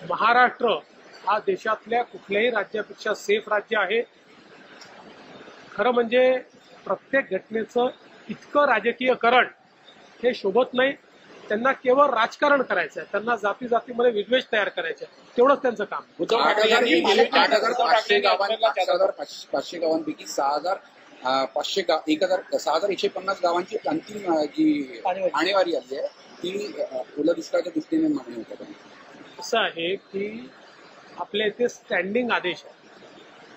महाराष्ट्र हा देशातल्या कुठल्याही राज्यापेक्षा सेफ राज्य आहे। खरं म्हणजे प्रत्येक घटनेचं इतकं राजकीयकरण हे शोभत नाही। त्यांना केवळ राजकारण करायचं आहे, त्यांना जाती जातीमध्ये विद्वेष तयार करायचे, तेवढंच त्यांचं काम। 8,500 गावांपैकी 6,150 गावांची अंतिम जी आणेवारी आली आहे ती ओला दुष्काळाच्या दृष्टीने मागणी होत आहे। असं आहे की आपल्या इथे स्टँडिंग आदेश आहे,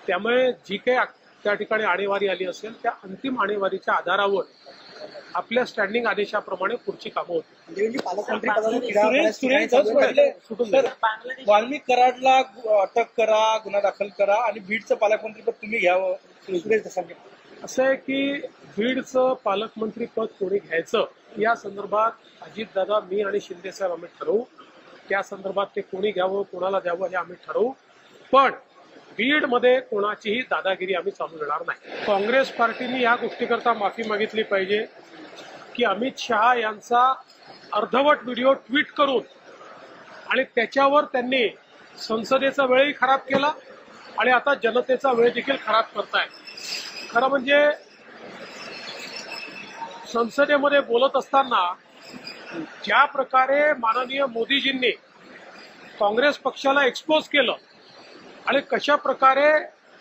त्यामुळे जी काही त्या ठिकाणी आणेवारी आली असेल त्या अंतिम आणेवारीच्या आधारावर आपल्या स्टँडिंग आदेशाप्रमाणे पुढची कामं होती। वाल्मिक कराडला अटक करा, गुन्हा दाखल करा आणि बीडचं पालकमंत्रीपद तुम्ही घ्यावं, असं आहे की बीडचं पालकमंत्रीपद कोणी घ्यायचं या संदर्भात अजितदादा, मी आणि शिंदे साहेब आम्ही ठरवू। त्या संदर्भात ते कोणी घ्यावं, कोणाला द्यावं हे आम्ही ठरवू, पण बीडमध्ये कोणाचीही दादागिरी आम्ही चालू देणार नाही। काँग्रेस पार्टीने या गोष्टीकरता माफी मागितली पाहिजे की अमित शहा यांचा अर्धवट व्हिडिओ ट्विट करून आणि त्याच्यावर त्यांनी संसदेचा वेळही खराब केला आणि आता जनतेचा वेळ देखील खराब करताय। खरं म्हणजे संसदेमध्ये बोलत असताना ज्या प्रकारे माननीय मोदीजींनी काँग्रेस पक्षाला एक्सपोज केलं आणि कशा प्रकारे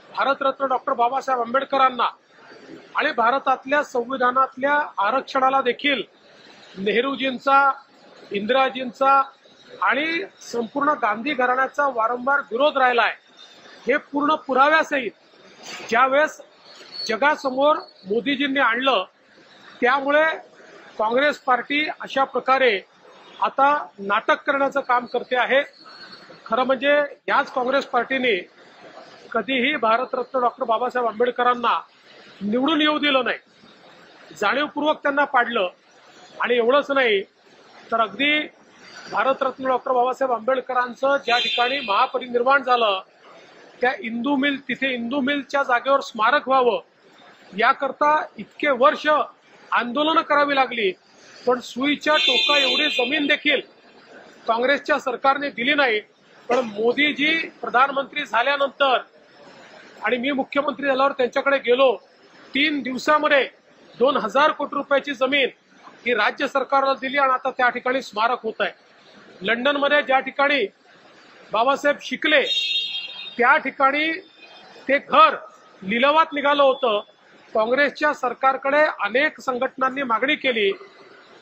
भारतरत्न डॉक्टर बाबासाहेब आंबेडकरांना आणि भारतातल्या संविधानातल्या आरक्षणाला देखील नेहरूजींचा, इंदिराजींचा आणि संपूर्ण गांधी घराण्याचा वारंवार विरोध राहिला आहे, हे पूर्ण पुराव्यासहित ज्यावेळेस जगासमोर मोदीजींनी आणलं, त्यामुळे काँग्रेस पार्टी अशा प्रकारे आता नाटक करण्याचं काम करते आहे। खरं म्हणजे याच काँग्रेस पार्टीने कधीही भारतरत्न डॉक्टर बाबासाहेब आंबेडकरांना निवडून येऊ दिलं नाही, जाणीवपूर्वक त्यांना पाडलं। आणि एवढंच नाही तर अगदी भारतरत्न डॉक्टर बाबासाहेब आंबेडकरांचं ज्या ठिकाणी महापरिनिर्वाण झालं त्या इंदू मिल, तिथे इंदू मिलच्या जागेवर स्मारक व्हावं याकरता इतके वर्ष आंदोलनं करावी लागली, पण सुईच्या टोका एवढी जमीन देखील काँग्रेसच्या सरकारने दिली नाही। पण मोदीजी प्रधानमंत्री झाल्यानंतर आणि मी मुख्यमंत्री झाल्यावर त्यांच्याकडे गेलो, 3 दिवसामध्ये 2,000 कोटी रुपयाची जमीन ही राज्य सरकारला दिली आणि आता त्या ठिकाणी स्मारक होत आहे। लंडनमध्ये ज्या ठिकाणी बाबासाहेब शिकले त्या ठिकाणी ते घर लिलावात निघालं होतं। काँग्रेसच्या सरकारकडे अनेक संघटनांनी मागणी केली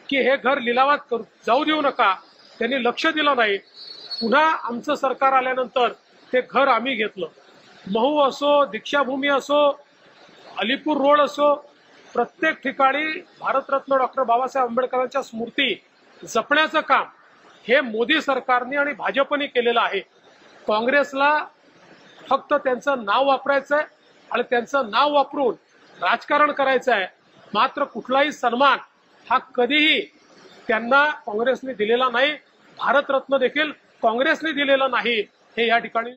की हे घर लिलावात जाऊ देऊ नका, त्यांनी लक्ष दिलं नाही। पुन्हा आमचं सरकार आल्यानंतर ते घर आम्ही घेतलं। महू असो, दीक्षाभूमी असो, अलीपूर रोड असो, प्रत्येक ठिकाणी भारतरत्न डॉक्टर बाबासाहेब आंबेडकरांच्या स्मृती जपण्याचं काम हे मोदी सरकारने आणि भाजपने केलेलं आहे। काँग्रेसला फक्त त्यांचं नाव वापरायचं आहे आणि त्यांचं नाव वापरून राजकारण करायचं आहे, मात्र कुठलाही सन्मान हा कधीही त्यांना काँग्रेसने दिलेला नाही, भारतरत्न देखील काँग्रेसने दिलेला नाही, हे या ठिकाणी